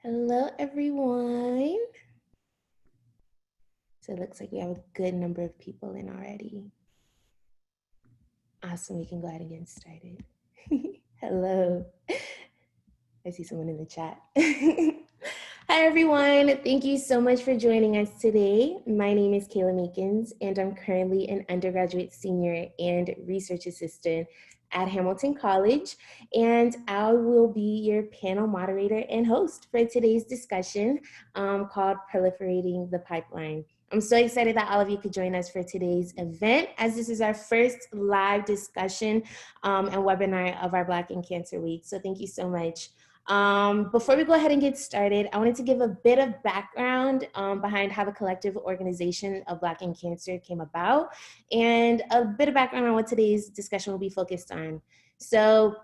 Hello, everyone. So it looks like we have a good number of people in already. Awesome, we can go ahead and get started. Hello. I see someone in the chat. Hi, everyone. Thank you so much for joining us today. My name is Kaela Makin, and I'm currently an undergraduate senior and research assistant at Hamilton College, and I will be your panel moderator and host for today's discussion called Proliferating the Pipeline. I'm so excited that all of you could join us for today's event, as this is our first live discussion and webinar of our Black in Cancer Week. So thank you so much. Before we go ahead and get started, I wanted to give a bit of background behind how the collective organization of Black in Cancer came about, and a bit of background on what today's discussion will be focused on. So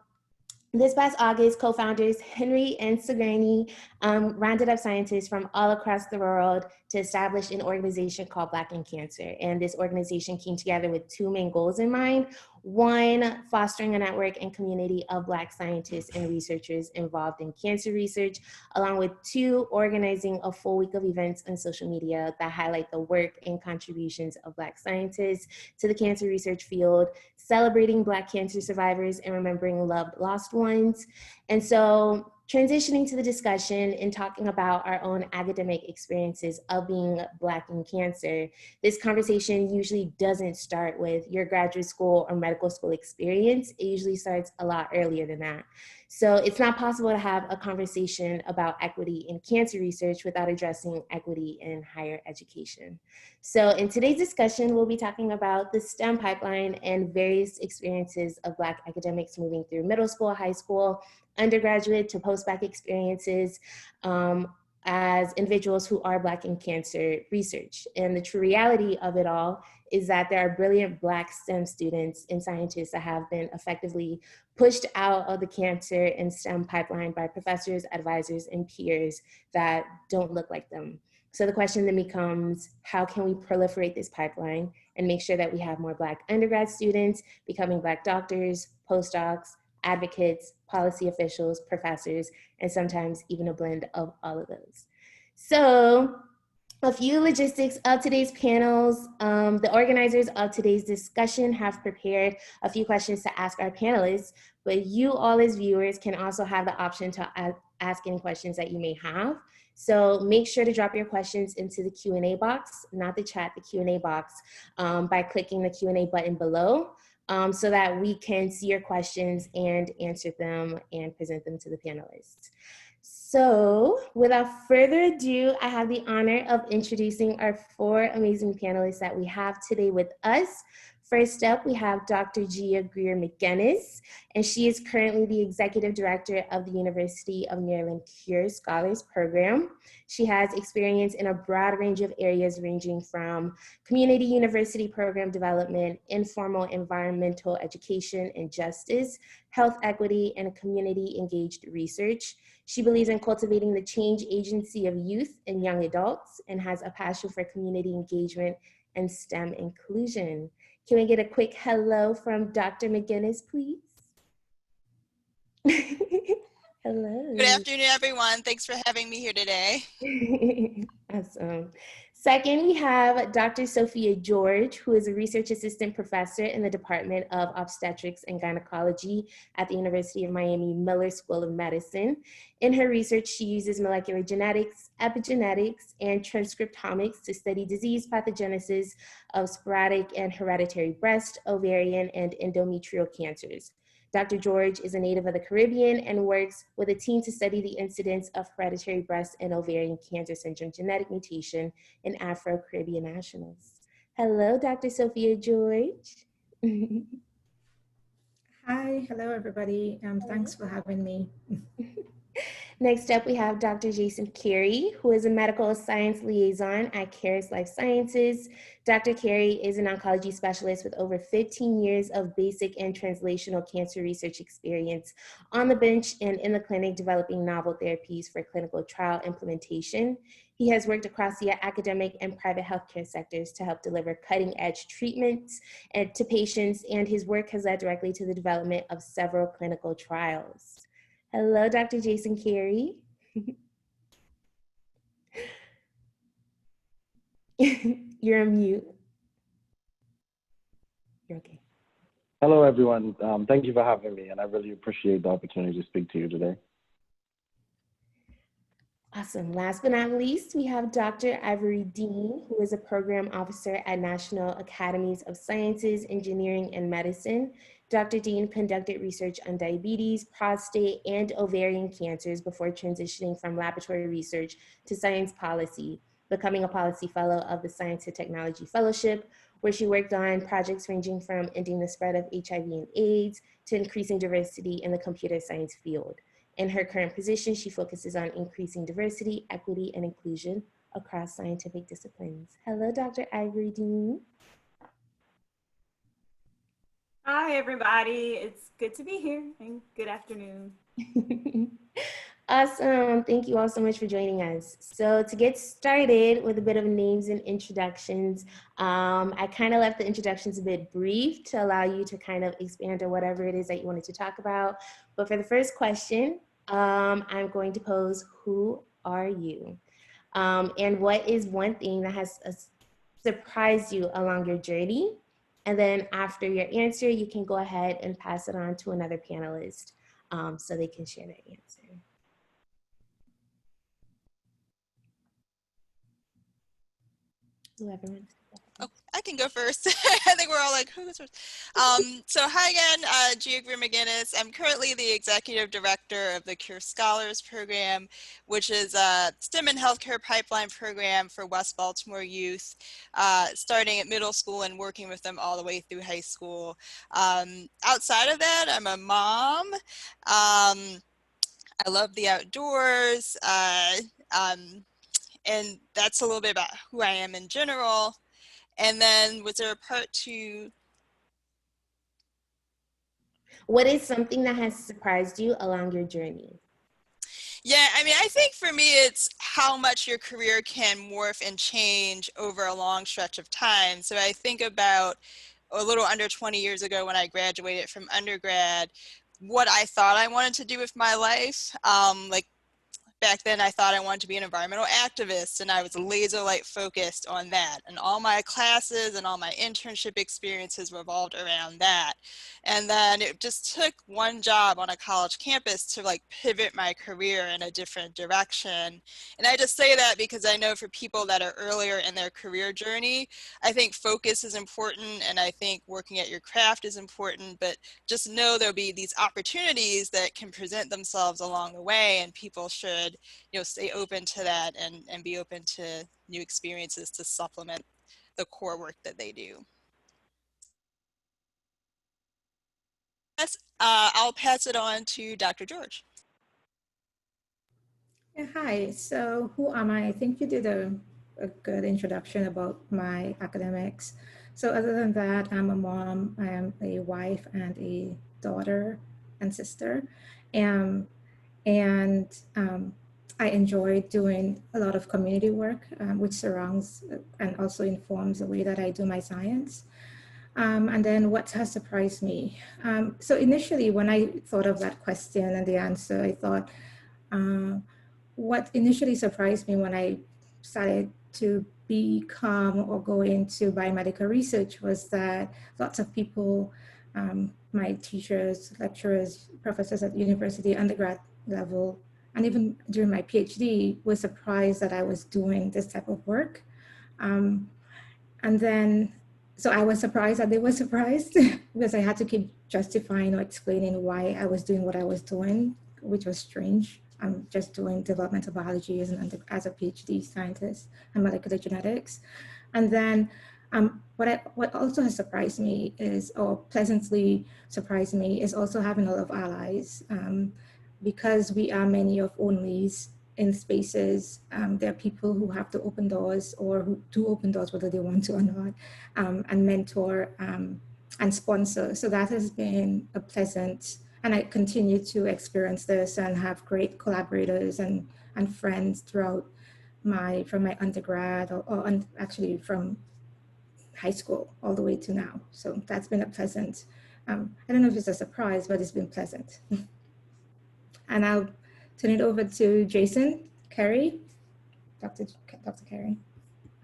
this past August, co-founders Henry and Sigourney rounded up scientists from all across the world to establish an organization called Black in Cancer. And this organization came together with two main goals in mind. One, fostering a network and community of Black scientists and researchers involved in cancer research, along with two, organizing a full week of events on social media that highlight the work and contributions of Black scientists to the cancer research field, celebrating Black cancer survivors and remembering loved lost ones. And so transitioning to the discussion and talking about our own academic experiences of being Black in cancer, this conversation usually doesn't start with your graduate school or medical school experience. It usually starts a lot earlier than that. So it's not possible to have a conversation about equity in cancer research without addressing equity in higher education. So in today's discussion, we'll be talking about the STEM pipeline and various experiences of Black academics moving through middle school, high school, undergraduate to post-bac experiences as individuals who are Black in cancer research. And the true reality of it all is that there are brilliant Black STEM students and scientists that have been effectively pushed out of the cancer and STEM pipeline by professors, advisors, and peers that don't look like them. So the question then becomes, how can we proliferate this pipeline and make sure that we have more Black undergrad students becoming Black doctors, postdocs, advocates, policy officials, professors, and sometimes even a blend of all of those. So a few logistics of today's panels. The organizers of today's discussion have prepared a few questions to ask our panelists, but you all as viewers can also have the option to ask any questions that you may have. So make sure to drop your questions into the Q&A box, not the chat, the Q&A box, by clicking the Q&A button below. So that we can see your questions and answer them and present them to the panelists. So without further ado, I have the honor of introducing our four amazing panelists that we have today with us. First up, we have Dr. Gia Grier Mcginnis, and she is currently the Executive Director of the University of Maryland Cure Scholars Program. She has experience in a broad range of areas ranging from community university program development, informal environmental education and justice, health equity, and community engaged research. She believes in cultivating the change agency of youth and young adults and has a passion for community engagement and STEM inclusion. Can we get a quick hello from Dr. Mcginnis, please? Hello. Good afternoon, everyone. Thanks for having me here today. Awesome. Second, we have Dr. Sophia George, who is a research assistant professor in the Department of Obstetrics and Gynecology at the University of Miami Miller School of Medicine. In her research, she uses molecular genetics, epigenetics, and transcriptomics to study disease pathogenesis of sporadic and hereditary breast, ovarian, and endometrial cancers. Dr. George is a native of the Caribbean and works with a team to study the incidence of hereditary breast and ovarian cancer syndrome genetic mutation in Afro-Caribbean nationals. Hello, Dr. Sophia George. Hi, hello everybody. Thanks for having me. Next up, we have Dr. Jason Carey, who is a medical science liaison at Caris Life Sciences. Dr. Carey is an oncology specialist with over 15 years of basic and translational cancer research experience on the bench and in the clinic developing novel therapies for clinical trial implementation. He has worked across the academic and private healthcare sectors to help deliver cutting-edge treatments to patients, and his work has led directly to the development of several clinical trials. Hello, Dr. Jason Carey. You're on mute. You're okay. Hello, everyone. Thank you for having me, and I really appreciate the opportunity to speak to you today. Awesome. Last but not least, we have Dr. Ivory Dean, who is a program officer at National Academies of Sciences, Engineering, and Medicine. Dr. Dean conducted research on diabetes, prostate, and ovarian cancers before transitioning from laboratory research to science policy, becoming a policy fellow of the Science and Technology Fellowship, where she worked on projects ranging from ending the spread of HIV and AIDS to increasing diversity in the computer science field. In her current position, she focuses on increasing diversity, equity, and inclusion across scientific disciplines. Hello, Dr. Ivory Dean. Hi, everybody. It's good to be here, and good afternoon. Awesome. Thank you all so much for joining us. So to get started with a bit of names and introductions, I kind of left the introductions a bit brief to allow you to kind of expand on whatever it is that you wanted to talk about. But for the first question, I'm going to pose, who are you? And what is one thing that has surprised you along your journey? And then after your answer, you can go ahead and pass it on to another panelist so they can share their answer. Whoever wants to go. Oh, I can go first. I think we're all like, who goes first? So hi again, Gia Grier Mcginnis. I'm currently the Executive Director of the Cure Scholars Program, which is a STEM and Healthcare Pipeline program for West Baltimore youth, starting at middle school and working with them all the way through high school. Outside of that, I'm a mom. I love the outdoors. And that's a little bit about who I am in general. And then was there a part two? What is something that has surprised you along your journey? Yeah, I mean, I think for me, it's how much your career can morph and change over a long stretch of time. So I think about a little under 20 years ago when I graduated from undergrad, what I thought I wanted to do with my life. Like back then I thought I wanted to be an environmental activist, and I was laser-like focused on that. And all my classes and all my internship experiences revolved around that. And then it just took one job on a college campus to like pivot my career in a different direction. And I just say that because I know for people that are earlier in their career journey, I think focus is important, and I think working at your craft is important, but just know there'll be these opportunities that can present themselves along the way, and people should, you know, stay open to that and be open to new experiences to supplement the core work that they do. Yes, I'll pass it on to Dr. George. Yeah, hi, so who am I? I think you did a good introduction about my academics. So other than that, I'm a mom, I am a wife and a daughter and sister. I enjoy doing a lot of community work, which surrounds and also informs the way that I do my science. And then what has surprised me? So initially, when I thought of that question and the answer, I thought, what initially surprised me when I started to become or go into biomedical research was that lots of people, my teachers, lecturers, professors at university, undergrad level, and even during my PhD, were surprised that I was doing this type of work. And then so I was surprised that they were surprised because I had to keep justifying or explaining why I was doing what I was doing, which was strange. I'm just doing developmental biology as a PhD scientist and molecular genetics. And then what also has surprised me is, or pleasantly surprised me, is also having a lot of allies. Because we are many of onlys in spaces, there are people who have to open doors or who do open doors whether they want to or not, and mentor and sponsor. So that has been a pleasant, and I continue to experience this and have great collaborators and friends throughout from my undergrad or actually from high school all the way to now. So that's been a pleasant, I don't know if it's a surprise, but it's been pleasant. And I'll turn it over to Jason Carey, Dr. Carey.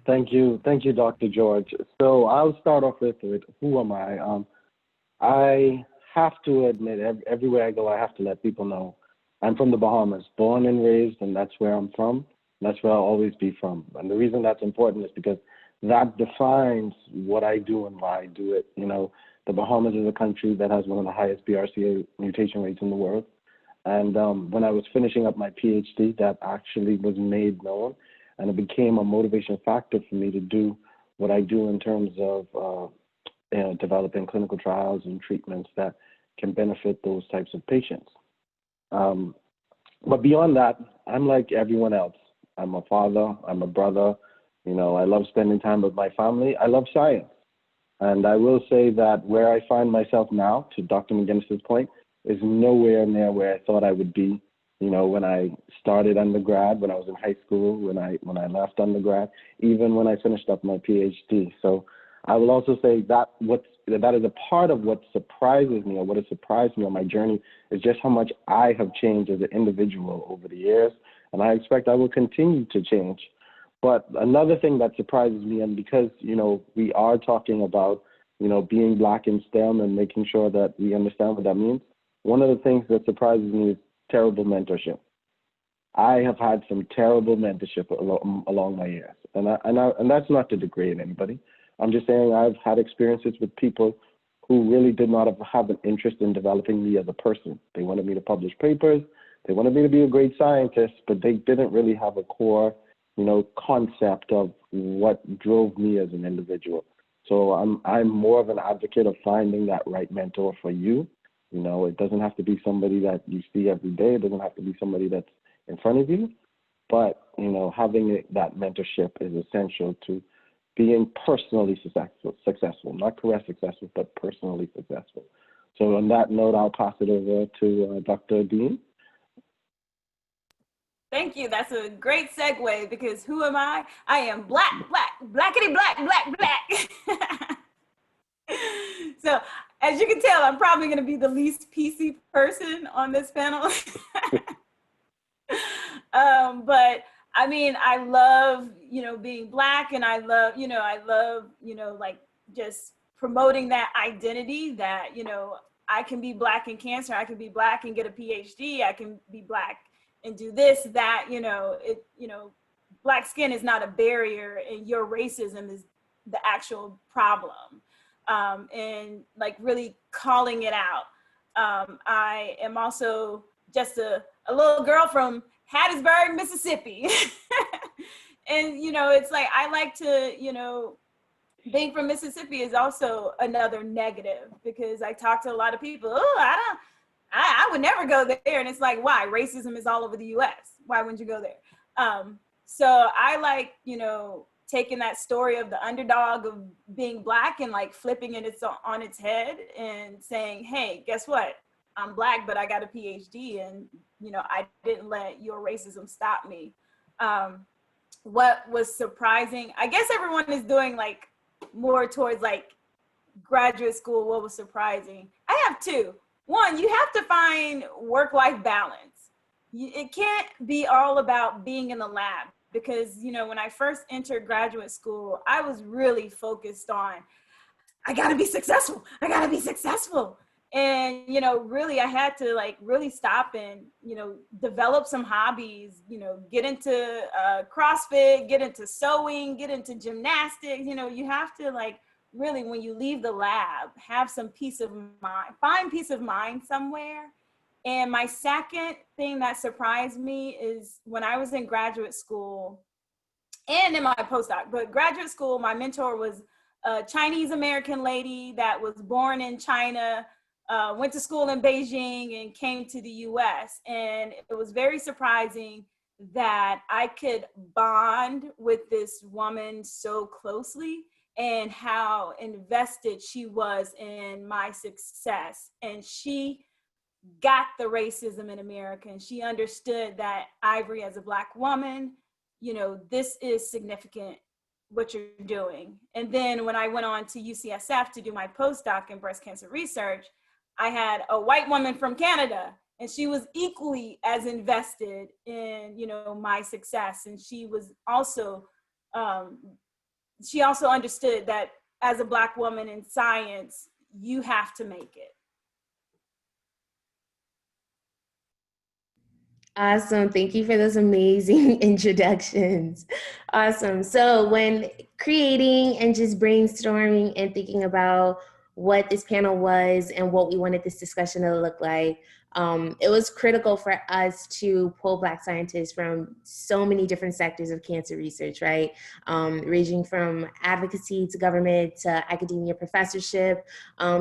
Thank you, Dr. George. So I'll start off with who am I? I have to admit, everywhere I go, I have to let people know I'm from the Bahamas, born and raised, and that's where I'm from. That's where I'll always be from. And the reason that's important is because that defines what I do and why I do it. You know, the Bahamas is a country that has one of the highest BRCA mutation rates in the world. And when I was finishing up my PhD, that actually was made known, and it became a motivation factor for me to do what I do in terms of developing clinical trials and treatments that can benefit those types of patients. But beyond that, I'm like everyone else. I'm a father, I'm a brother, you know, I love spending time with my family, I love science. And I will say that where I find myself now, to Dr. McGinnis's point, is nowhere near where I thought I would be. You know, when I started undergrad, when I was in high school, when I left undergrad, even when I finished up my PhD. So I will also say that that is a part of what surprises me, or what has surprised me on my journey, is just how much I have changed as an individual over the years, and I expect I will continue to change. But another thing that surprises me, and because, you know, we are talking about, you know, being Black in STEM and making sure that we understand what that means, one of the things that surprises me is terrible mentorship. I have had some terrible mentorship along my years, and that's not to degrade anybody. I'm just saying I've had experiences with people who really did not have an interest in developing me as a person. They wanted me to publish papers, they wanted me to be a great scientist, but they didn't really have a core, you know, concept of what drove me as an individual. So I'm more of an advocate of finding that right mentor for you. You know, it doesn't have to be somebody that you see every day. It doesn't have to be somebody that's in front of you. But, you know, having that mentorship is essential to being personally successful, not career successful, but personally successful. So on that note, I'll pass it over to Dr. Dean. Thank you. That's a great segue, because who am I? I am blackity black. So as you can tell, I'm probably going to be the least PC person on this panel. But I mean, I love, you know, being Black, and I love, like just promoting that identity that, you know, I can be Black in cancer, I can be Black and get a PhD, I can be Black and do this, that, Black skin is not a barrier, and your racism is the actual problem. And like really calling it out. I am also just a little girl from Hattiesburg, Mississippi. And, you know, it's like, I like to, you know, being from Mississippi is also another negative, because I talk to a lot of people, I would never go there. And it's like, why? Racism is all over the US. Why wouldn't you go there? So I like, you know, taking that story of the underdog of being Black and like flipping it on its head and saying, hey, guess what? I'm Black, but I got a PhD, and, you know, I didn't let your racism stop me. What was surprising, I guess everyone is doing like more towards like graduate school. What was surprising? I have two. One, you have to find work-life balance. It can't be all about being in the lab, because, you know, when I first entered graduate school, I was really focused on, I gotta be successful. And, you know, really I had to like really stop and, you know, develop some hobbies, you know, get into CrossFit, get into sewing, get into gymnastics. You know, you have to like really, when you leave the lab, have some peace of mind, find peace of mind somewhere. And my second thing that surprised me is when I was in graduate school and in my postdoc, but graduate school, my mentor was a Chinese American lady that was born in China, went to school in Beijing and came to the US. And it was very surprising that I could bond with this woman so closely and how invested she was in my success. And she got the racism in America, and she understood that Ivory, as a Black woman, you know, this is significant what you're doing. And then when I went on to UCSF to do my postdoc in breast cancer research, I had a white woman from Canada, and she was equally as invested in, you know, my success. And she was also, she also understood that as a Black woman in science, you have to make it. Awesome. Thank you for those amazing introductions. Awesome. So when creating and just brainstorming and thinking about what this panel was and what we wanted this discussion to look like, it was critical for us to pull Black scientists from so many different sectors of cancer research, right? Ranging from advocacy to government to academia professorship,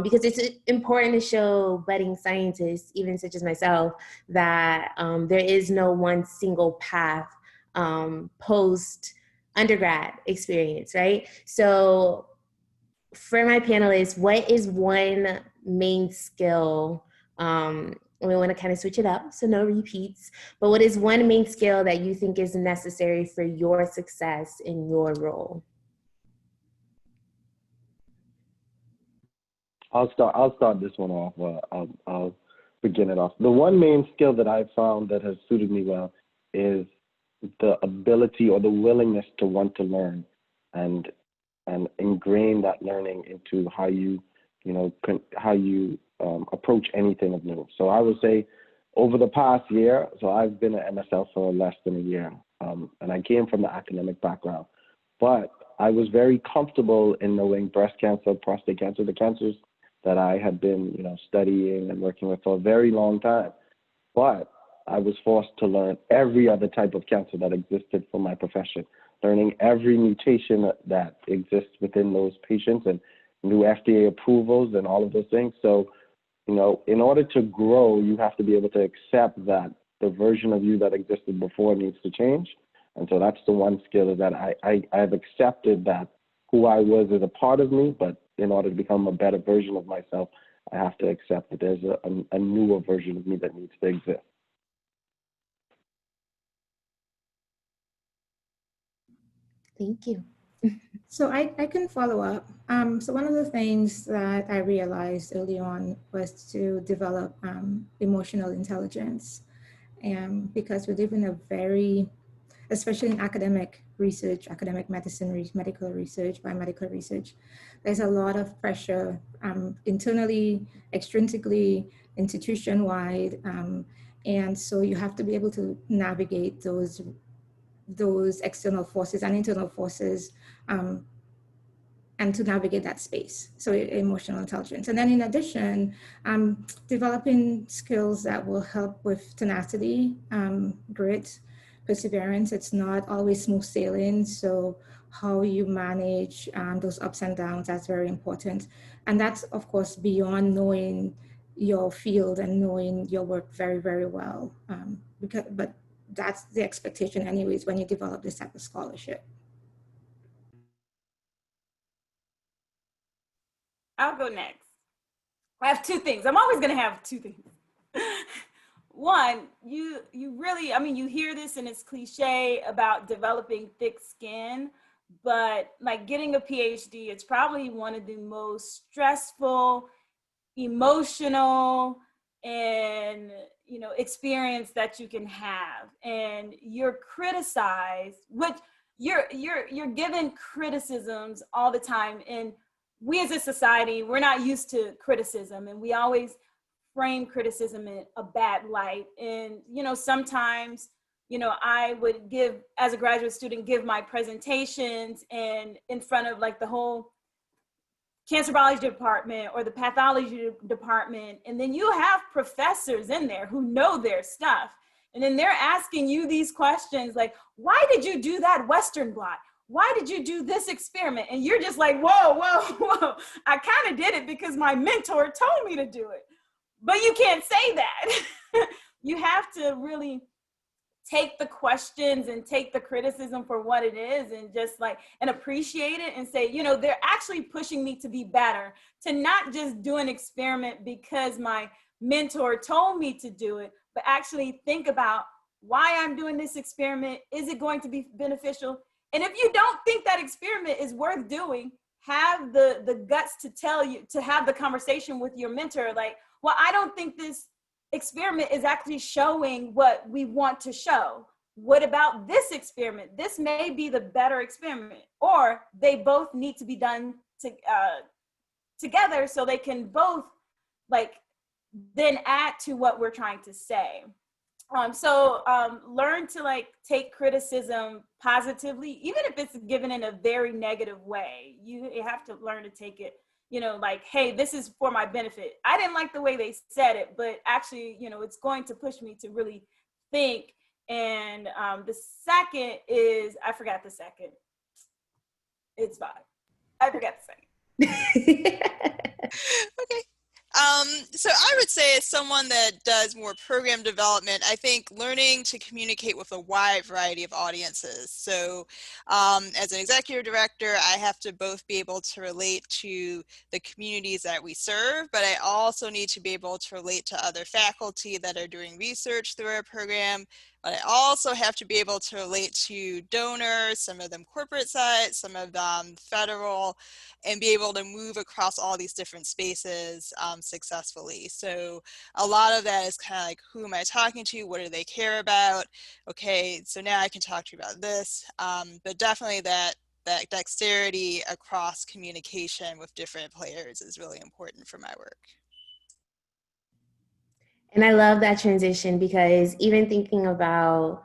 because it's important to show budding scientists, even such as myself, that there is no one single path post undergrad experience, right? So for my panelists, what is one main skill? We want to kind of switch it up, so no repeats, but what is one main skill that you think is necessary for your success in your role? I'll start this one off. I'll begin it off. The one main skill that I've found that has suited me well is the ability or the willingness to want to learn and ingrain that learning into how you approach anything of new. So I would say over the past year, so I've been at MSL for less than a year, and I came from the academic background, but I was very comfortable in knowing breast cancer, prostate cancer, the cancers that I had been, studying and working with for a very long time. But I was forced to learn every other type of cancer that existed for my profession, learning every mutation that exists within those patients and new FDA approvals and all of those things. So, in order to grow, you have to be able to accept that the version of you that existed before needs to change. And so that's the one skill, is that I've accepted that who I was is a part of me, but in order to become a better version of myself, I have to accept that there's a newer version of me that needs to exist. Thank you. So I can follow up. So one of the things that I realized early on was to develop emotional intelligence. And because we live in a very, especially in academic research, academic medicine, medical research, biomedical research, there's a lot of pressure internally, extrinsically, institution-wide. And so you have to be able to navigate those external forces and internal forces and to navigate that space. So emotional intelligence. And then in addition, developing skills that will help with tenacity, grit, perseverance. It's not always smooth sailing. So how you manage those ups and downs, that's very important. And that's of course beyond knowing your field and knowing your work very, very well. But that's the expectation anyways when you develop this type of scholarship. I'll go next. I have two things. I'm always going to have two things. One, you really, you hear this and it's cliche about developing thick skin, but like getting a PhD, it's probably one of the most stressful, emotional, and experience that you can have. And you're criticized, which you're given criticisms all the time. And we as a society, we're not used to criticism, and we always frame criticism in a bad light. And sometimes I would as a graduate student, give my presentations, and in front of like the whole cancer biology department or the pathology department, and then you have professors in there who know their stuff. And then they're asking you these questions like, why did you do that Western blot? Why did you do this experiment? And you're just like, whoa, whoa, whoa. I kind of did it because my mentor told me to do it. But you can't say that. You have to really take the questions and take the criticism for what it is, and just like, and appreciate it and say, you know, they're actually pushing me to be better, to not just do an experiment because my mentor told me to do it, but actually think about why I'm doing this experiment. Is it going to be beneficial? And if you don't think that experiment is worth doing, have the guts to tell you, to have the conversation with your mentor, like, well, I don't think this experiment is actually showing what we want to show. What about this experiment? This may be the better experiment, or they both need to be done together so they can both like then add to what we're trying to say. So learn to like take criticism positively, even if it's given in a very negative way. You have to learn to take it, you know, like, hey, this is for my benefit. I didn't like the way they said it, but actually, you know, it's going to push me to really think. And the second is, I forgot the second. It's fine. I forgot the second. Okay. So I would say, as someone that does more program development, I think learning to communicate with a wide variety of audiences. So as an executive director, I have to both be able to relate to the communities that we serve, but I also need to be able to relate to other faculty that are doing research through our program. But I also have to be able to relate to donors, some of them corporate side, some of them federal, and be able to move across all these different spaces successfully. So a lot of that is kind of like, who am I talking to? What do they care about? Okay, so now I can talk to you about this. But definitely that dexterity across communication with different players is really important for my work. And I love that transition, because even thinking about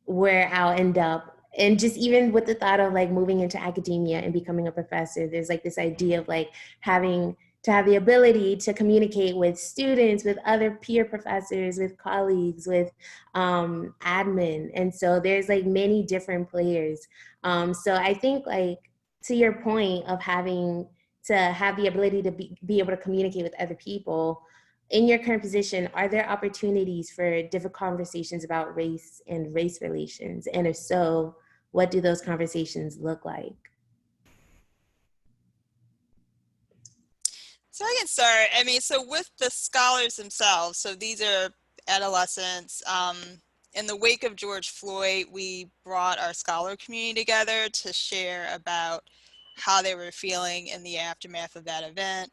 where I'll end up, and just even with the thought of like moving into academia and becoming a professor, there's like this idea of like having to have the ability to communicate with students, with other peer professors, with colleagues, with admin. And so there's like many different players. So I think, like, to your point of having to have the ability to be able to communicate with other people, in your current position, are there opportunities for different conversations about race and race relations? And if so, what do those conversations look like? So I can start. I mean, so with the scholars themselves, so these are adolescents. In the wake of George Floyd, we brought our scholar community together to share about how they were feeling in the aftermath of that event.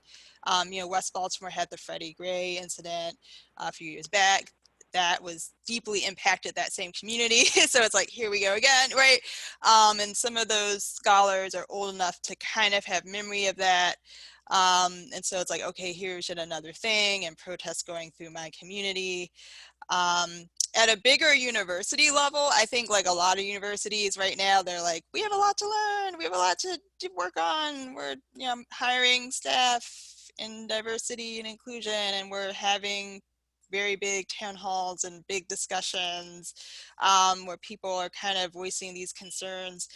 You know, West Baltimore had the Freddie Gray incident a few years back. That was deeply impacted that same community. So it's like, here we go again, right? And some of those scholars are old enough to kind of have memory of that. And so it's like, okay, here's yet another thing, and protests going through my community. At a bigger university level, I think like a lot of universities right now, they're like, we have a lot to learn. We have a lot to work on. We're, you know, hiring staff in diversity and inclusion, and we're having very big town halls and big discussions where people are kind of voicing these concerns.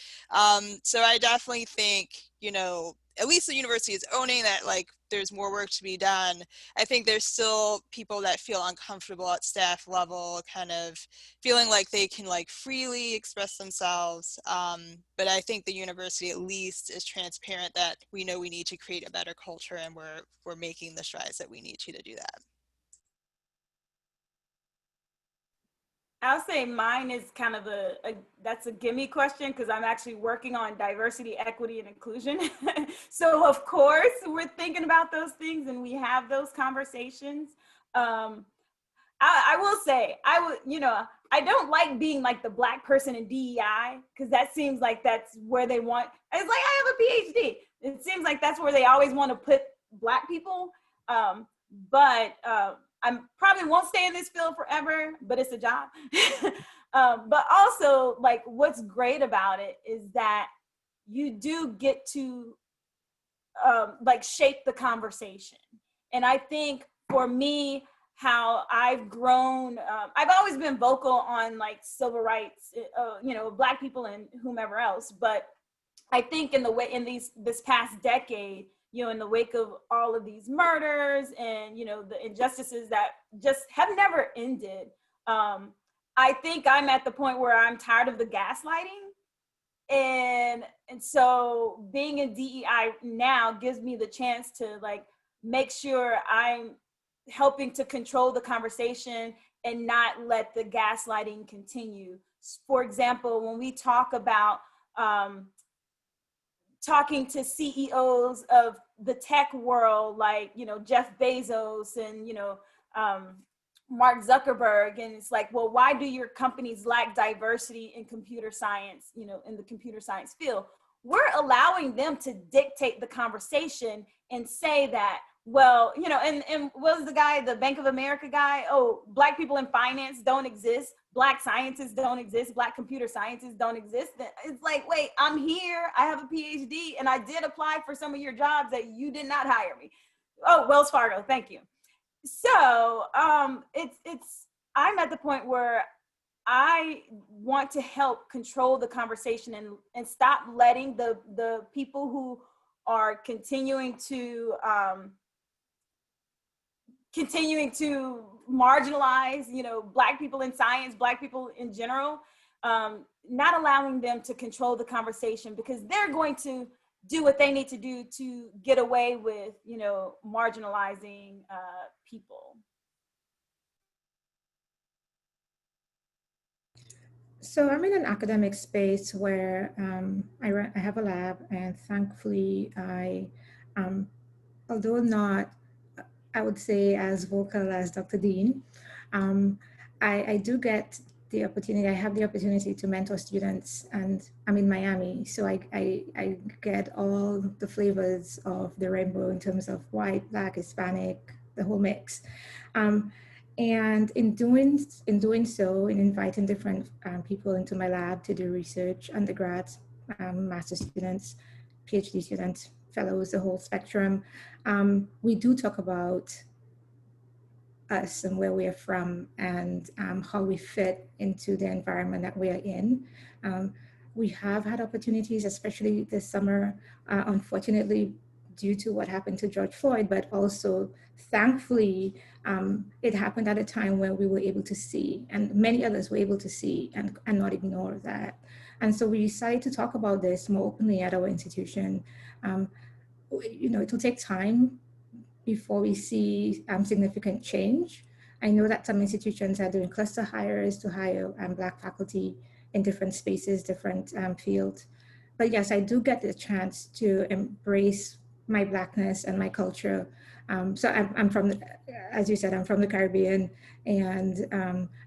So I definitely think, you know, at least the university is owning that, like, there's more work to be done. I think there's still people that feel uncomfortable at staff level, kind of feeling like they can like freely express themselves. But I think the university at least is transparent that we know we need to create a better culture, and we're making the strides that we need to do that. I'll say mine is kind of that's a gimme question, because I'm actually working on diversity, equity, and inclusion. So of course we're thinking about those things and we have those conversations. I will say, I don't like being like the Black person in DEI, because that seems like that's where they want, it's like, I have a PhD. It seems like that's where they always want to put Black people. But I probably won't stay in this field forever, but it's a job. But also, like, what's great about it is that you do get to like shape the conversation. And I think for me, how I've grown, I've always been vocal on like civil rights, you know, Black people and whomever else. But I think this past decade, you know, in the wake of all of these murders and, you know, the injustices that just have never ended, I think I'm at the point where I'm tired of the gaslighting. And so being in DEI now gives me the chance to like make sure I'm helping to control the conversation and not let the gaslighting continue. For example, when we talk about talking to CEOs of the tech world, like, you know, Jeff Bezos and, you know, Mark Zuckerberg, and it's like, well, why do your companies lack diversity in computer science, you know, in the computer science field? We're allowing them to dictate the conversation and say that, well, you know, and what was the guy, the Bank of America guy? Oh, Black people in finance don't exist. Black scientists don't exist. Black computer scientists don't exist. It's like, wait, I'm here. I have a PhD and I did apply for some of your jobs that you did not hire me. Oh, Wells Fargo, thank you. So I'm at the point where I want to help control the conversation and stop letting the people who are continuing to marginalize, you know, Black people in science, Black people in general, not allowing them to control the conversation, because they're going to do what they need to do to get away with, you know, marginalizing people. So I'm in an academic space where I have a lab, and thankfully although not, I would say, as vocal as Dr. Dean, I do get the opportunity, I have the opportunity to mentor students, and I'm in Miami, so I get all the flavors of the rainbow in terms of white, Black, Hispanic, the whole mix. And in doing so, in inviting different people into my lab to do research, undergrads, master students, PhD students, fellows, the whole spectrum, we do talk about us and where we are from, and how we fit into the environment that we are in. We have had opportunities, especially this summer, unfortunately, due to what happened to George Floyd, but also thankfully, it happened at a time when we were able to see, and many others were able to see and not ignore that. And so we decided to talk about this more openly at our institution. You know, it will take time before we see significant change. I know that some institutions are doing cluster hires to hire Black faculty in different spaces, different fields. But yes, I do get the chance to embrace my Blackness and my culture. So I'm from, as you said, I'm from the Caribbean, and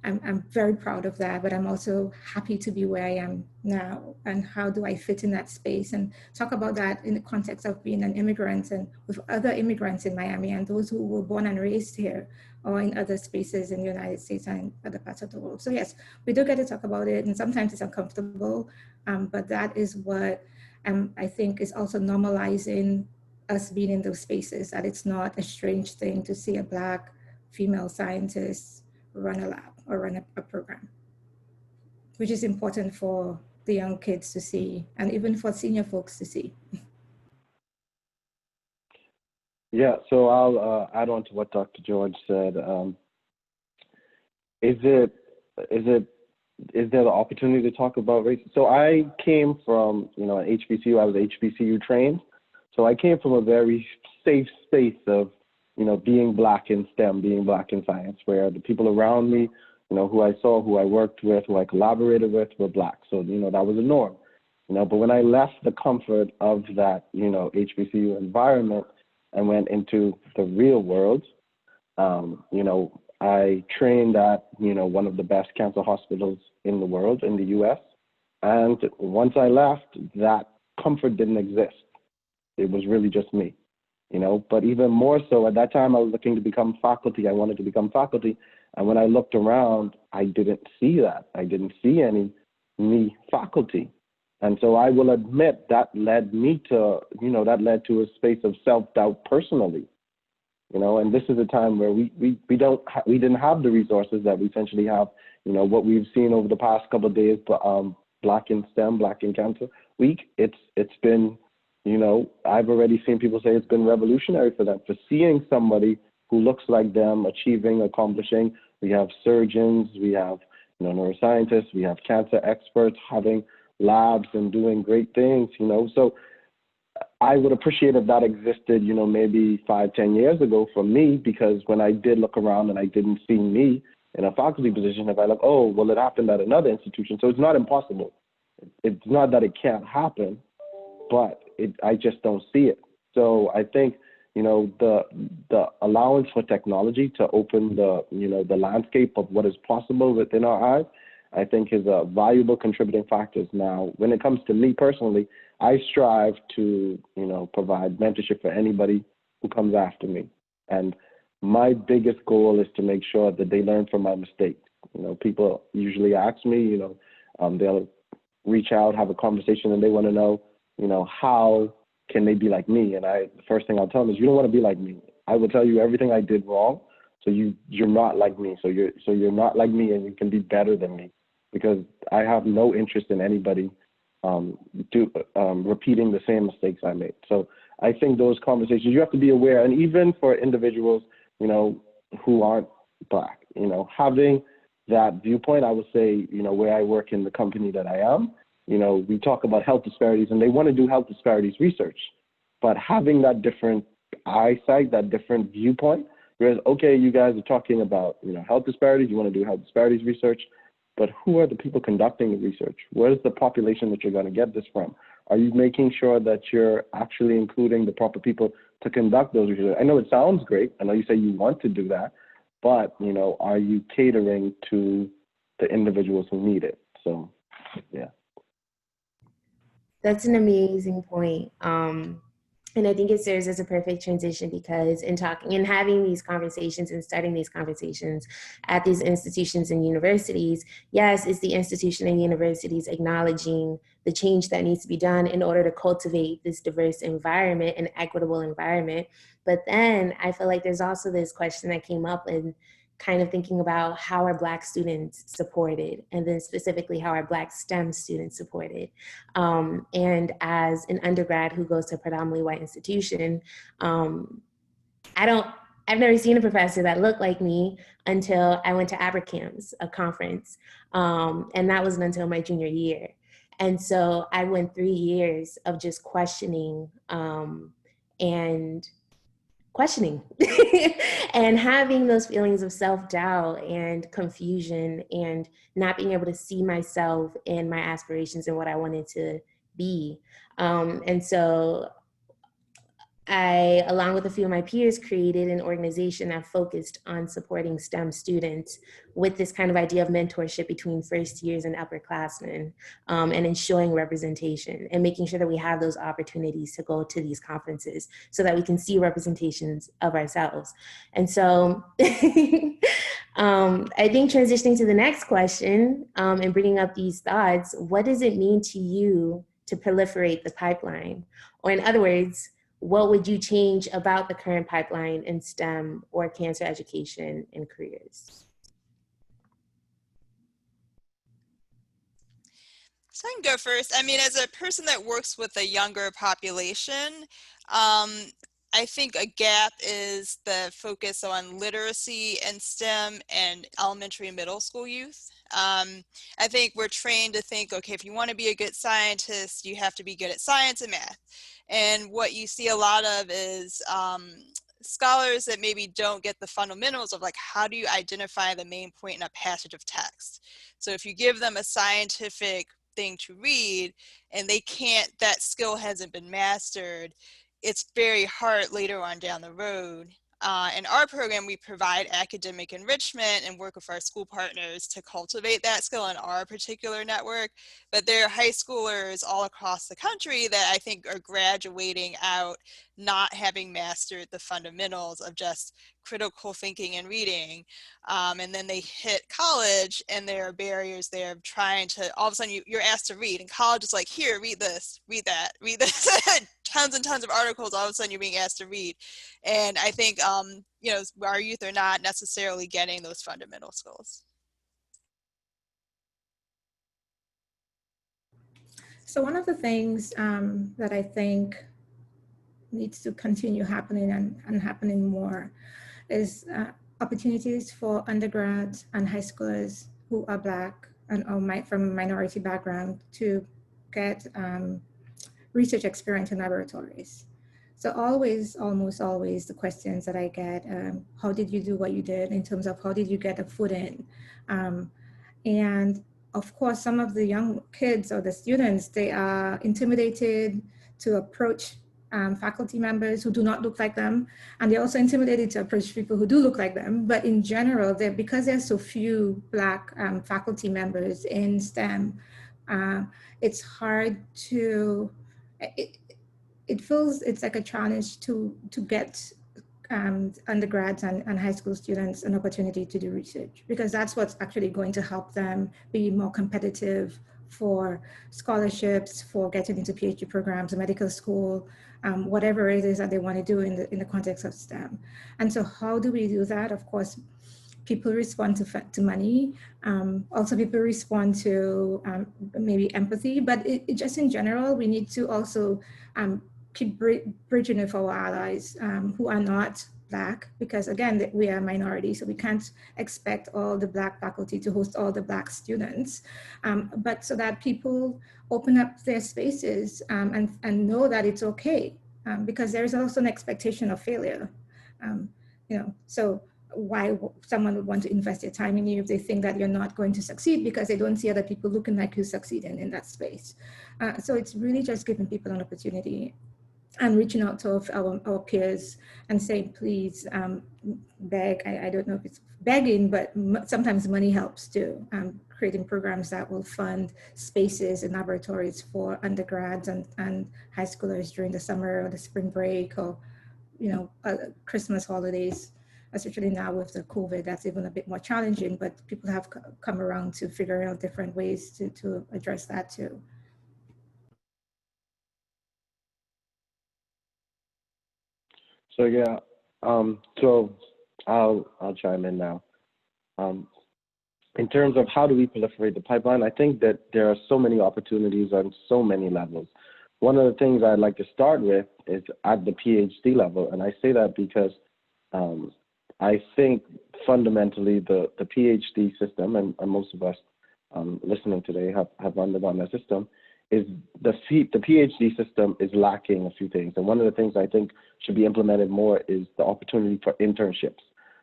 I'm very proud of that, but I'm also happy to be where I am now, and how do I fit in that space, and talk about that in the context of being an immigrant and with other immigrants in Miami and those who were born and raised here or in other spaces in the United States and other parts of the world. So yes, we do get to talk about it, and sometimes it's uncomfortable, but that is what I think is also normalizing us being in those spaces, that it's not a strange thing to see a Black female scientist run a lab or run a program, which is important for the young kids to see, and even for senior folks to see. Yeah, so I'll add on to what Dr. George said. Is there the opportunity to talk about race? So I came from, you know, an HBCU. I was HBCU trained. So I came from a very safe space of, you know, being Black in STEM, being Black in science, where the people around me, you know, who I saw, who I worked with, who I collaborated with were Black. So, you know, that was a norm, you know. But when I left the comfort of that, you know, HBCU environment and went into the real world, you know, I trained at, you know, one of the best cancer hospitals in the world, in the US. And once I left, that comfort didn't exist. It was really just me, you know. But even more so, at that time, I was looking to become faculty. I wanted to become faculty. And when I looked around, I didn't see that. I didn't see any me faculty. And so I will admit that led me to, that led to a space of self-doubt personally, and this is a time where we didn't have the resources that we essentially have, what we've seen over the past couple of days, but Black in STEM, Black in Cancer Week, it's been, I've already seen people say it's been revolutionary for them, for seeing somebody who looks like them, achieving, accomplishing. We have surgeons, we have, neuroscientists, we have cancer experts having labs and doing great things, so I would appreciate if that existed, maybe 5-10 years ago for me, because when I did look around and I didn't see me in a faculty position, if I look, oh, well, it happened at another institution. So it's not impossible. It's not that it can't happen, but I just don't see it. So I think, the allowance for technology to open the landscape of what is possible within our eyes, I think is a valuable contributing factor. Now, when it comes to me personally, I strive to, provide mentorship for anybody who comes after me. And my biggest goal is to make sure that they learn from my mistakes. People usually ask me, they'll reach out, have a conversation, and they want to know, how can they be like me? And the first thing I'll tell them is, you don't want to be like me. I will tell you everything I did wrong, so you're not like me. So you're not like me, and you can be better than me, because I have no interest in anybody repeating the same mistakes I made. So I think those conversations, you have to be aware, and even for individuals, who aren't Black, having that viewpoint, I would say, where I work in the company that I am, we talk about health disparities, and they want to do health disparities research, but having that different eyesight, that different viewpoint, whereas, okay, you guys are talking about, health disparities, you want to do health disparities research, but who are the people conducting the research? Where is the population that you're going to get this from? Are you making sure that you're actually including the proper people to conduct those research? I know it sounds great. I know you say you want to do that, but, are you catering to the individuals who need it? So, yeah. That's an amazing point. And I think it serves as a perfect transition, because in talking and having these conversations and starting these conversations at these institutions and universities, yes, it's the institution and universities acknowledging the change that needs to be done in order to cultivate this diverse environment and equitable environment. But then I feel like there's also this question that came up in kind of thinking about how are Black students supported, and then specifically how are Black STEM students supported. And as an undergrad who goes to a predominantly white institution, I've never seen a professor that looked like me until I went to ABRCAMS, a conference, and that wasn't until my junior year. And so I went 3 years of just questioning and and having those feelings of self-doubt and confusion and not being able to see myself and my aspirations and what I wanted to be. And so I, along with a few of my peers, created an organization that focused on supporting STEM students with this kind of idea of mentorship between first years and upperclassmen, and ensuring representation and making sure that we have those opportunities to go to these conferences so that we can see representations of ourselves. And so I think transitioning to the next question, and bringing up these thoughts, what does it mean to you to proliferate the pipeline? Or in other words, what would you change about the current pipeline in STEM or cancer education and careers? So I can go first. I mean, as a person that works with a younger population, I think a gap is the focus on literacy and STEM and elementary and middle school youth. I think we're trained to think, okay, if you want to be a good scientist, you have to be good at science and math. And what you see a lot of is scholars that maybe don't get the fundamentals of like, how do you identify the main point in a passage of text? So if you give them a scientific thing to read and they can't, that skill hasn't been mastered, it's very hard later on down the road In our program, we provide academic enrichment and work with our school partners to cultivate that skill in our particular network. But there are high schoolers all across the country that I think are graduating out not having mastered the fundamentals of just critical thinking and reading. And then they hit college and there are barriers there of trying to, all of a sudden you're asked to read, and college is like, here, read this, read that, read this. Tons and tons of articles, all of a sudden you're being asked to read. And I think, you know, our youth are not necessarily getting those fundamental skills. So one of the things that I think needs to continue happening and happening more is opportunities for undergrads and high schoolers who are Black and or from a minority background to get research experience in laboratories. So almost always the questions that I get, how did you do what you did in terms of how did you get a foot in? And of course, some of the young kids or the students, they are intimidated to approach faculty members who do not look like them. And they're also intimidated to approach people who do look like them. But in general, because there's so few Black faculty members in STEM, it's hard to, it feels it's like a challenge to get undergrads and high school students an opportunity to do research, because that's what's actually going to help them be more competitive for scholarships, for getting into PhD programs, medical school, whatever it is that they want to do in the context of STEM. And so how do we do that? Of course, people respond to money. Also, people respond to maybe empathy, but just in general, we need to also keep bridging with our allies who are not Black, because again, we are a minority, so we can't expect all the Black faculty to host all the Black students, but so that people open up their spaces and know that it's okay, because there is also an expectation of failure. You know, so why someone would want to invest their time in you if they think that you're not going to succeed because they don't see other people looking like you succeeding in that space. So it's really just giving people an opportunity and reaching out to our peers and saying, please beg. I don't know if it's begging, but sometimes money helps too. Creating programs that will fund spaces and laboratories for undergrads and high schoolers during the summer or the spring break, or Christmas holidays, especially now with the COVID, that's even a bit more challenging, but people have come around to figure out different ways to address that too. So yeah, so I'll chime in now. In terms of how do we proliferate the pipeline, I think that there are so many opportunities on so many levels. One of the things I'd like to start with is at the PhD level, and I say that because I think fundamentally the PhD system, and most of us listening today have undergone that system, is the PhD system is lacking a few things. And one of the things I think should be implemented more is the opportunity for internships.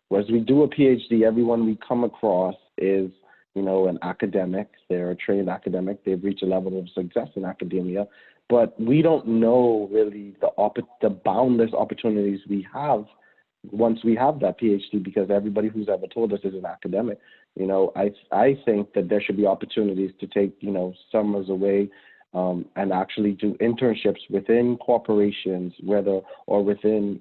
Whereas we do a PhD, everyone we come across is, an academic. They're a trained academic. They've reached a level of success in academia. But we don't know really the boundless opportunities we have once we have that PhD, because everybody who's ever told us is an academic. I think that there should be opportunities to take, summers away and actually do internships within corporations, or within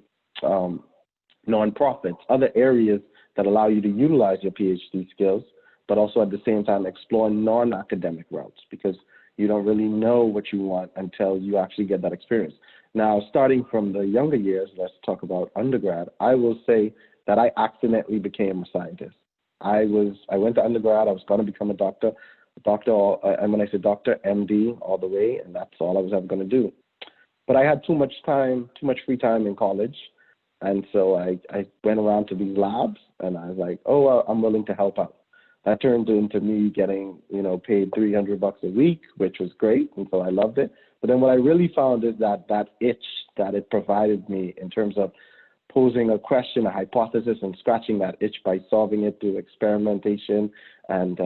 nonprofits, other areas that allow you to utilize your PhD skills, but also at the same time explore non-academic routes, because you don't really know what you want until you actually get that experience. Now, starting from the younger years, let's talk about undergrad. I will say that I accidentally became a scientist. I went to undergrad. I was going to become a doctor, and when I say doctor, MD all the way, and that's all I was ever going to do. But I had too much free time in college, and so I went around to these labs, and I was like, I'm willing to help out. That turned into me getting, paid $300 a week, which was great, and so I loved it. But then what I really found is that itch that it provided me in terms of posing a question, a hypothesis, and scratching that itch by solving it through experimentation and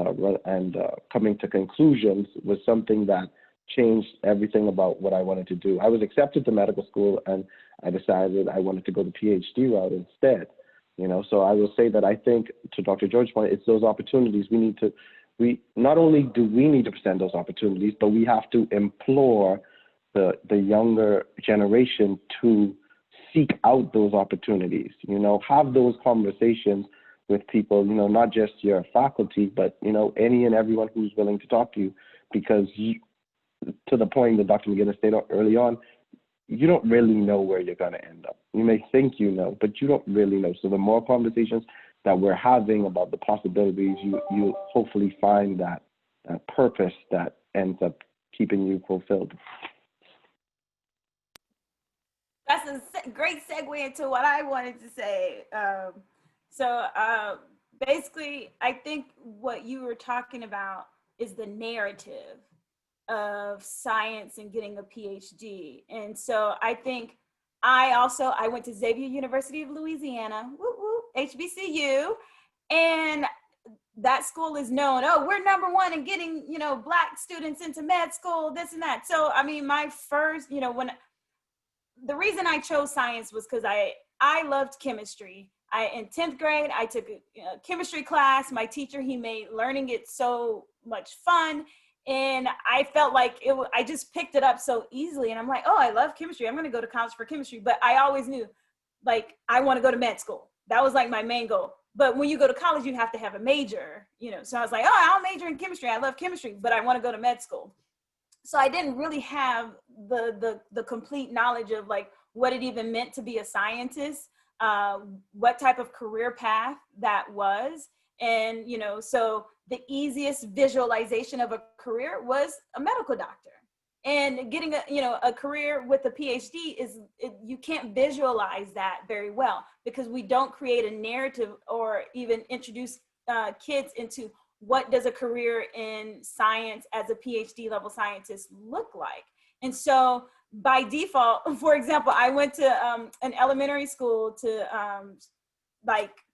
coming to conclusions was something that changed everything about what I wanted to do. I was accepted to medical school, and I decided I wanted to go the PhD route instead. So I will say that I think, to Dr. George's point, it's those opportunities we not only do we need to present those opportunities, but we have to implore the younger generation to seek out those opportunities, have those conversations with people, not just your faculty, but, any and everyone who's willing to talk to you, because to the point that Dr. McGinnis stated early on, you don't really know where you're going to end up. You may think you know, but you don't really know. So the more conversations that we're having about the possibilities, you hopefully find that purpose that ends up keeping you fulfilled. That's a great segue into what I wanted to say. Basically, I think what you were talking about is the narrative of science and getting a PhD. And so I think I went to Xavier University of Louisiana, woo woo, HBCU, and that school is known, we're number one in getting, Black students into med school, this and that. So, I mean, my first, the reason I chose science was because I loved chemistry. In 10th grade, I took a chemistry class. My teacher, he made learning it so much fun. And I felt like I just picked it up so easily. And I'm like, I love chemistry. I'm going to go to college for chemistry. But I always knew, like, I want to go to med school. That was like my main goal. But when you go to college, you have to have a major, So I was like, I'll major in chemistry. I love chemistry, but I want to go to med school. So I didn't really have the complete knowledge of like what it even meant to be a scientist, what type of career path that was. And, so the easiest visualization of a career was a medical doctor. And getting a career with a PhD you can't visualize that very well, because we don't create a narrative or even introduce kids into what does a career in science as a PhD level scientist look like. And so by default, for example, I went to an elementary school to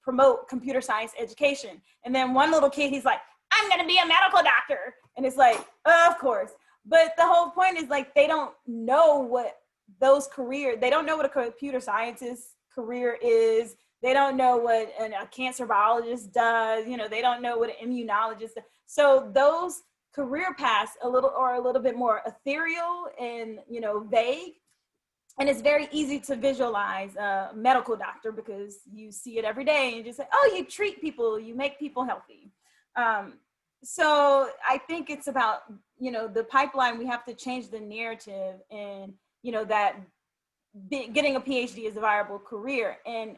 promote computer science education. And then one little kid, he's like, I'm going to be a medical doctor. And it's like, of course. But the whole point is like, they don't know what they don't know what a computer scientist career is. They don't know what a cancer biologist does. They don't know what an immunologist does. So those career paths a little bit more ethereal and, vague. And it's very easy to visualize a medical doctor because you see it every day and you just say, you treat people, you make people healthy. So I think it's about, the pipeline. We have to change the narrative and, that getting a PhD is a viable career. And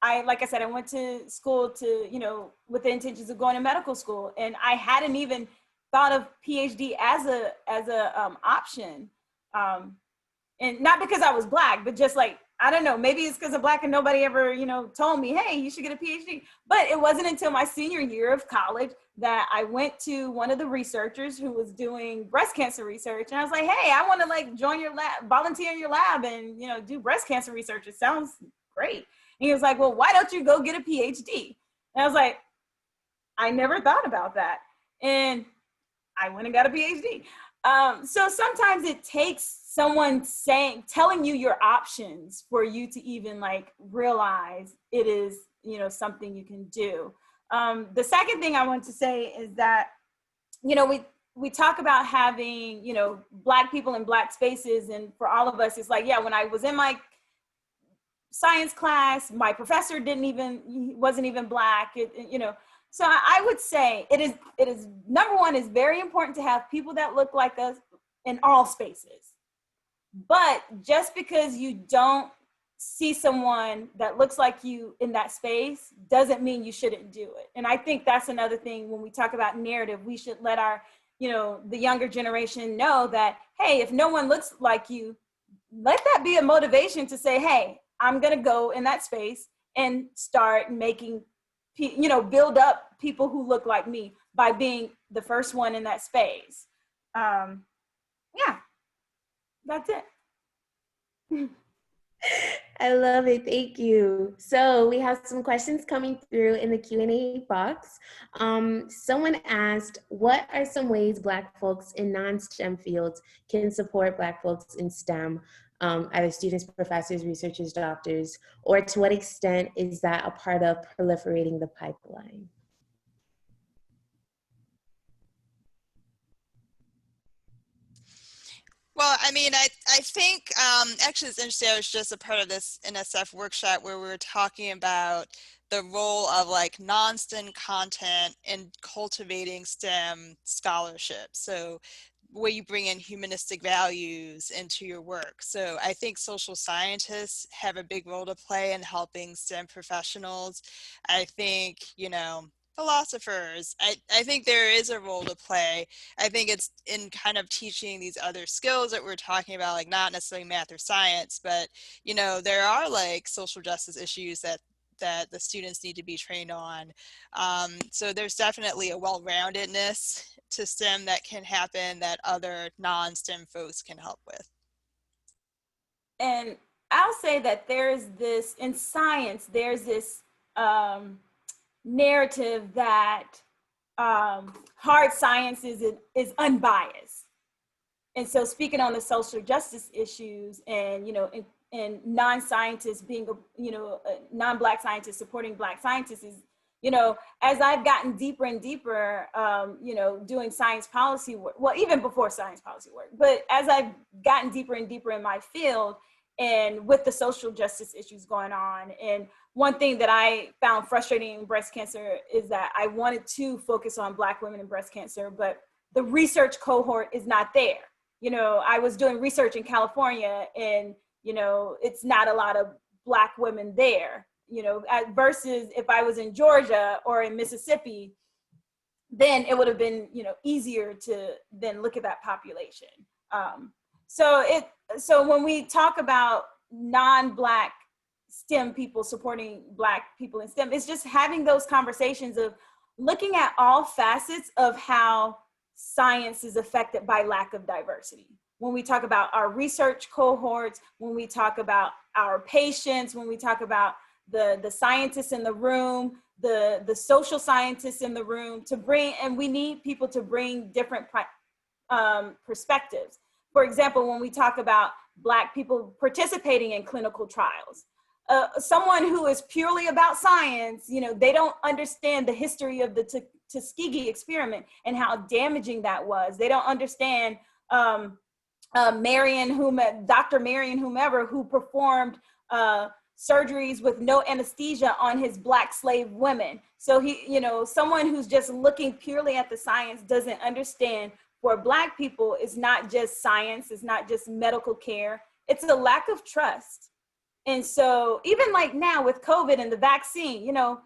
like I said, I went to school to, with the intentions of going to medical school. And I hadn't even thought of PhD as a option. And not because I was Black, but just like, I don't know, maybe it's because I'm Black and nobody ever, told me, hey, you should get a PhD. But it wasn't until my senior year of college that I went to one of the researchers who was doing breast cancer research. And I was like, hey, I want to like join your lab, volunteer in your lab and, do breast cancer research. It sounds great. And he was like, well, why don't you go get a PhD? And I was like, I never thought about that. And I went and got a PhD. So sometimes it takes someone telling you your options for you to even like realize it is, something you can do. The second thing I want to say is that, we talk about having, Black people in Black spaces. And for all of us, it's like, yeah, when I was in my science class, my professor wasn't even Black, So I would say it is number one, is very important to have people that look like us in all spaces. But just because you don't see someone that looks like you in that space doesn't mean you shouldn't do it. And I think that's another thing when we talk about narrative, we should let our, the younger generation know that, hey, if no one looks like you, let that be a motivation to say, hey, I'm going to go in that space and start making, build up people who look like me by being the first one in that space. Yeah, that's it. I love it. Thank you. So we have some questions coming through in the Q&A box. Someone asked, what are some ways Black folks in non-STEM fields can support Black folks in STEM, either students, professors, researchers, doctors, or to what extent is that a part of proliferating the pipeline? Well, I mean, I think, actually it's interesting, I was just a part of this NSF workshop where we were talking about the role of like non-STEM content in cultivating STEM scholarship. So where you bring in humanistic values into your work. So I think social scientists have a big role to play in helping STEM professionals. I think, you know, philosophers, I think there is a role to play. I think it's in kind of teaching these other skills that we're talking about, like not necessarily math or science, but, you know, there are like social justice issues that the students need to be trained on. So there's definitely a well-roundedness to STEM that can happen that other non-STEM folks can help with. And I'll say that there's this, in science, there's this narrative that hard science is unbiased. And so speaking on the social justice issues and, you know, and non-scientists being, you know, non-Black scientists supporting Black scientists is, you know, as I've gotten deeper and deeper, you know, doing science policy work, well, even before science policy work, but as I've gotten deeper and deeper in my field and with the social justice issues going on, and one thing that I found frustrating in breast cancer is that I wanted to focus on Black women and breast cancer, but the research cohort is not there. You know, I was doing research in California and, you know, it's not a lot of Black women there, you know, versus if I was in Georgia or in Mississippi, then it would have been, you know, easier to then look at that population. So when we talk about non-Black STEM people supporting Black people in STEM, it's just having those conversations of looking at all facets of how science is affected by lack of diversity. When we talk about our research cohorts, when we talk about our patients, when we talk about the scientists in the room, the social scientists in the room, to bring, and we need people to bring different perspectives. For example, when we talk about Black people participating in clinical trials, someone who is purely about science, you know, they don't understand the history of the Tuskegee experiment and how damaging that was. They don't understand Dr. Marion whomever, who performed surgeries with no anesthesia on his Black slave women. So he, you know, someone who's just looking purely at the science doesn't understand for Black people, it's not just science, it's not just medical care, it's a lack of trust. And so even like now with COVID and the vaccine, you know,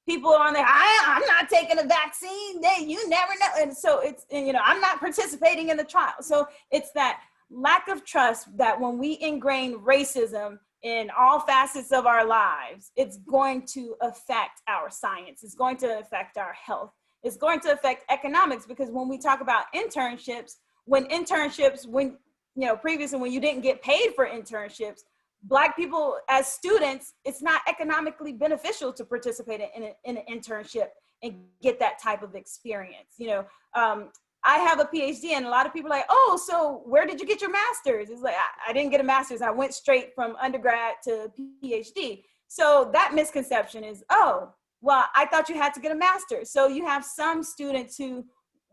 people are on there, I'm not taking a vaccine, you never know. And so it's, you know, I'm not participating in the trial. So it's that lack of trust that when we ingrain racism in all facets of our lives, it's going to affect our science. It's going to affect our health. It's going to affect economics, because when we talk about internships, when you know, previously when you didn't get paid for internships, Black people as students, it's not economically beneficial to participate in an internship and get that type of experience. You know, I have a PhD and a lot of people are like, oh, so where did you get your master's? It's like, I didn't get a master's. I went straight from undergrad to PhD. So that misconception is, oh, well, I thought you had to get a master's. So you have some students who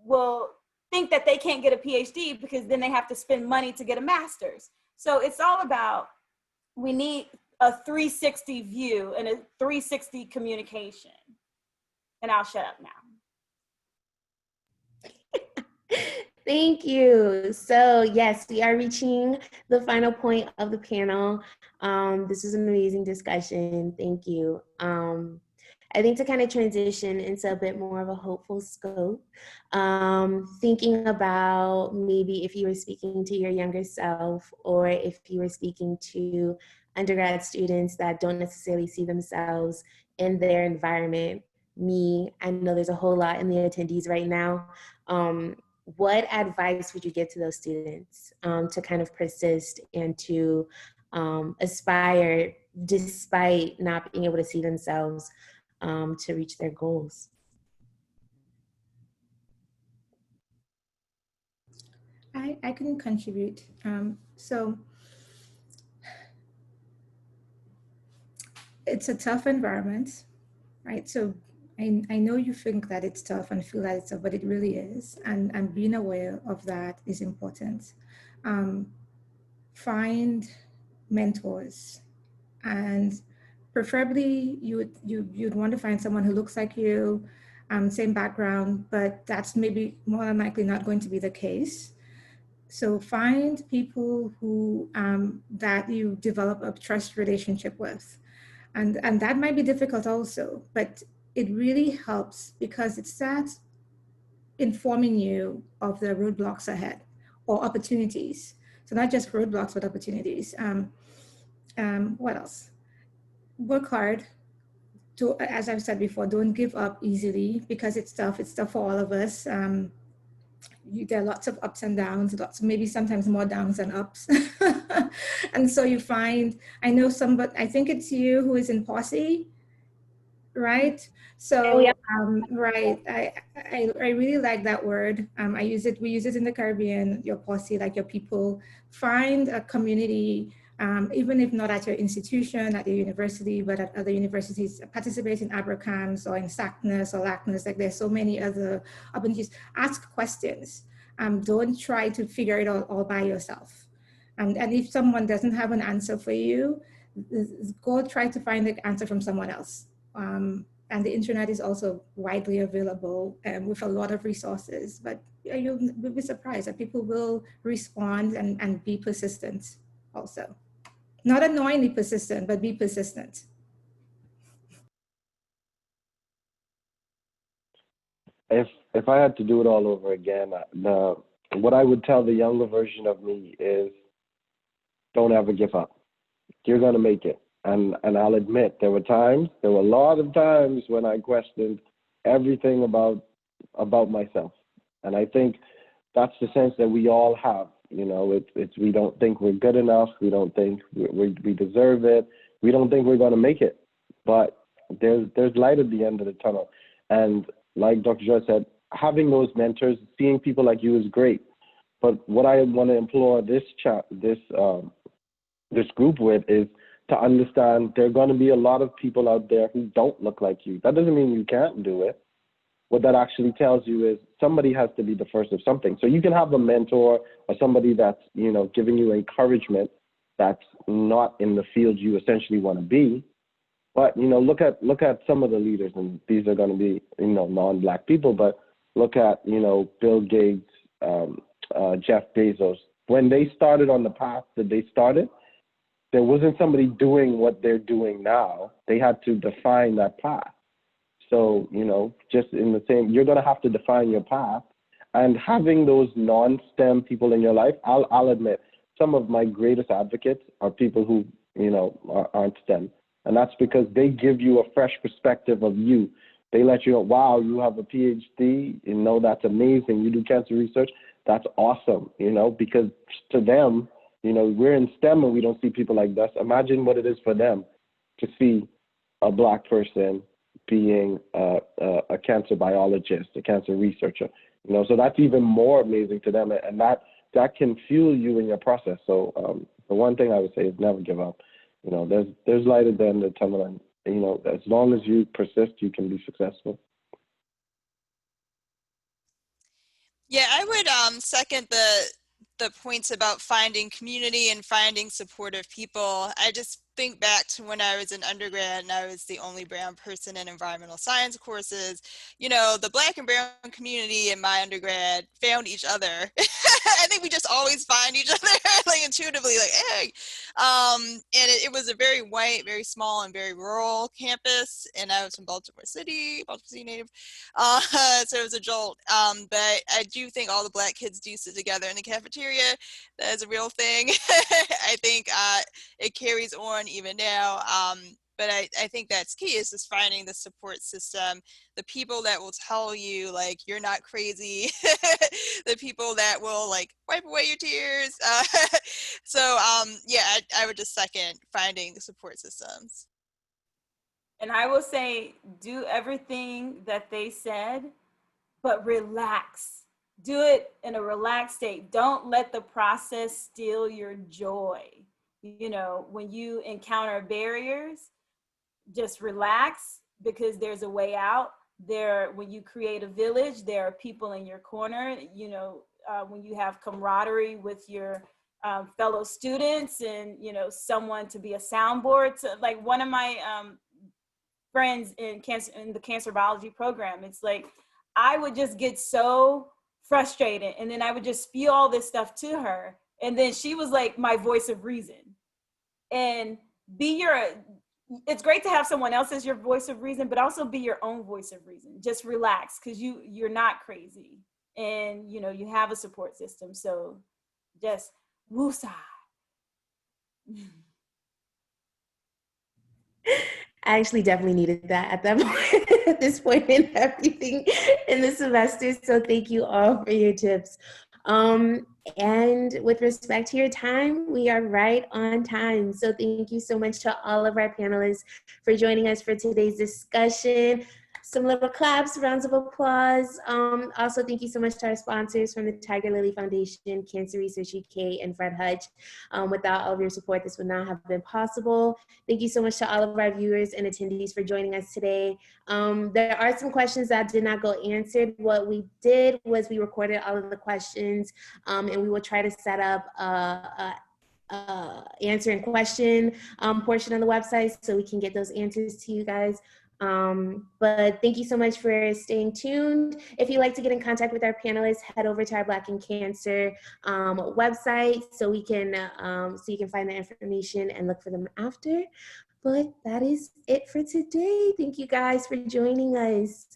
will think that they can't get a PhD because then they have to spend money to get a master's. So it's all about, we need a 360 view and a 360 communication. And I'll shut up now. Thank you. So yes, we are reaching the final point of the panel. This was an amazing discussion. Thank you. I think to kind of transition into a bit more of a hopeful scope, thinking about maybe if you were speaking to your younger self, or if you were speaking to undergrad students that don't necessarily see themselves in their environment. I know there's a whole lot in the attendees right now. What advice would you give to those students to kind of persist and to aspire despite not being able to see themselves to reach their goals. I can contribute. So it's a tough environment, right? So I know you think that it's tough and feel that it's tough, but it really is. And being aware of that is important. Find mentors, and preferably you'd want to find someone who looks like you, same background, but that's maybe more than likely not going to be the case. So find people who that you develop a trust relationship with. And that might be difficult also, but it really helps because it starts informing you of the roadblocks ahead or opportunities. So not just roadblocks, but opportunities. What else? Work hard. As I've said before, don't give up easily because it's tough. It's tough for all of us. There are lots of ups and downs, maybe sometimes more downs than ups. And so you find, I know somebody, I think it's you who is in posse, right? So, right, I really like that word. We use it in the Caribbean, your posse, like your people. Find a community, even if not at your institution, at your university, but at other universities, participate in ABRACAMS or in SACNAS or LACNAS, like there's so many other opportunities. Ask questions. Don't try to figure it all by yourself. And if someone doesn't have an answer for you, go try to find the answer from someone else. And the internet is also widely available with a lot of resources, but you'll be surprised that people will respond and be persistent also. Not annoyingly persistent, but be persistent. If I had to do it all over again, what I would tell the younger version of me is, don't ever give up. You're gonna make it. And I'll admit, there were a lot of times when I questioned everything about myself. And I think that's the sense that we all have. You know, it's we don't think we're good enough. We don't think we deserve it. We don't think we're going to make it. But there's light at the end of the tunnel. And like Dr. George said, having those mentors, seeing people like you is great. But what I want to implore this group with is to understand there are going to be a lot of people out there who don't look like you. That doesn't mean you can't do it. What that actually tells you is somebody has to be the first of something. So you can have a mentor or somebody that's, you know, giving you encouragement that's not in the field you essentially want to be. But, you know, look at some of the leaders, and these are going to be, you know, non-Black people, but look at, you know, Bill Gates, Jeff Bezos. When they started on the path that they started, there wasn't somebody doing what they're doing now. They had to define that path. So, you know, just in the same, you're going to have to define your path. And having those non-STEM people in your life, I'll admit, some of my greatest advocates are people who, you know, aren't STEM. And that's because they give you a fresh perspective of you. They let you know, wow, you have a PhD, you know, that's amazing. You do cancer research, that's awesome, you know, because to them, you know, we're in STEM and we don't see people like us. Imagine what it is for them to see a Black person being a cancer biologist, a cancer researcher, you know, so that's even more amazing to them. And that can fuel you in your process. So the one thing I would say is never give up. You know, there's light at the end of the tunnel, and, you know, as long as you persist, you can be successful. Yeah, I would second the points about finding community and finding supportive people. I just think back to when I was an undergrad and I was the only brown person in environmental science courses. You know, the Black and brown community in my undergrad found each other. I think we just always find each other, like intuitively, like, hey. And it was a very white, very small, and very rural campus. And I was from Baltimore City native. So it was a jolt. But I do think all the Black kids do sit together in the cafeteria. That is a real thing. I think it carries on even now. But I think that's key, is just finding the support system, the people that will tell you like you're not crazy, the people that will like wipe away your tears. So yeah, I would just second finding the support systems. And I will say, do everything that they said, but relax. Do it in a relaxed state. Don't let the process steal your joy. You know, when you encounter barriers, just relax, because there's a way out. There, when you create a village, there are people in your corner. You know, when you have camaraderie with your fellow students, and you know, someone to be a soundboard. To, like one of my friends in the cancer biology program, it's like I would just get so frustrated, and then I would just spew all this stuff to her, and then she was like my voice of reason. And it's great to have someone else as your voice of reason, but also be your own voice of reason. Just relax, because you're not crazy, and you know, you have a support system. So just woosah. I actually definitely needed that at that point, at this point in everything in the semester. So thank you all for your tips. And with respect to your time, we are right on time. So thank you so much to all of our panelists for joining us for today's discussion. Some little claps, rounds of applause. Also, thank you so much to our sponsors from the Tiger Lily Foundation, Cancer Research UK, and Fred Hutch. Without all of your support, this would not have been possible. Thank you so much to all of our viewers and attendees for joining us today. There are some questions that did not go answered. What we did was we recorded all of the questions, and we will try to set up answer and question portion of the website so we can get those answers to you guys. But thank you so much for staying tuned. If you'd like to get in contact with our panelists, head over to our Black in Cancer website so you can find the information and look for them after. But that is it for today. Thank you guys for joining us.